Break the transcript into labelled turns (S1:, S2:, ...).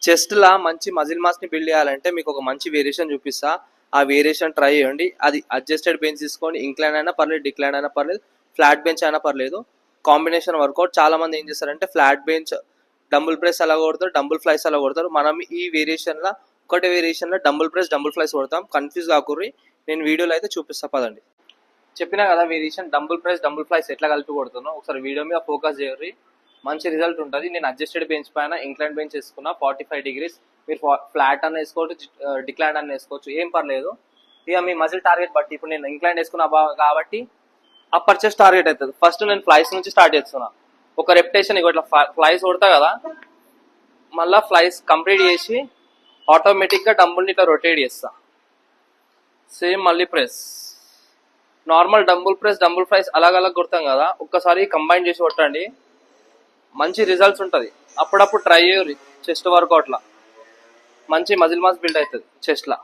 S1: చెస్ట్లా మంచి muscle మాస్ని build చేయాలంటే మీకు ఒక మంచి వేరియేషన్ చూపిస్తా. ఆ వేరియేషన్ ట్రై చేయండి. అది అడ్జస్టెడ్ బెంచ్ తీసుకోండి. ఇంక్లైన్ అయినా పర్లేదు, డిక్లైన్ అయినా పర్లేదు, ఫ్లాట్ బెంచ్ అయినా పర్లేదు. Combination workout. చాలా మంది ఏం చేస్తారంటే ఫ్లాట్ బెంచ్ డంబుల్ ప్రెస్ అలా కొడతారు, డంబుల్ ఫ్లైస్ అలా కొడతారు. మనం ఈ వేరియేషన్లో ఒకటే వేరియేషన్లో డంబుల్ ప్రెస్ డంబుల్ ఫ్లైస్ కొడతాం. కన్ఫ్యూజ్ కాకూర్రి. నేను వీడియోలో అయితే చూపిస్తా పదండి. చెప్పినా కదా variation dumbbell press dumbbell flies ఎట్లా కలిపి కొడుతున్నా ఒకసారి వీడియో మీద ఫోకస్ చేయర్రి. మంచి రిజల్ట్ ఉంటుంది. నేను అడ్జస్టెడ్ బెంచ్ పైన ఇంక్లైన్ బెంచ్ వేసుకున్నా 45 degrees. మీరు ఫ్లాట్ అన్న వేసుకోవచ్చు, డిక్లైన్ అన్న వేసుకోవచ్చు, ఏం పర్లేదు. ఇక మీ మజిల్ టార్గెట్ బట్టి ఇప్పుడు నేను ఇంక్లైన్ వేసుకున్నా కాబట్టి అప్పర్ చెస్ట్ టార్గెట్ అవుతుంది. ఫస్ట్ నేను ఫ్లైస్ నుంచి స్టార్ట్ చేస్తున్నా. ఒక రెప్యుటేషన్ ఇట్లా ఫ్లైస్ కొడతా కదా, మళ్ళీ ఫ్లైస్ కంప్లీట్ చేసి ఆటోమేటిక్గా డంబుల్ని ఇట్లా రొటేట్ చేస్తా. సేమ్ మళ్ళీ press, normal dumbbell press dumbbell flies అలాగ కొడతాం కదా, ఒక్కసారి కంబైన్ చేసి కొట్టండి. మంచి రిజల్ట్స్ ఉంటుంది. అప్పుడప్పుడు ట్రై చేయరు చెస్ట్ వర్కౌట్లా. మంచి మజిల్ మాస్ బిల్డ్ అవుతుంది చెస్ట్లా.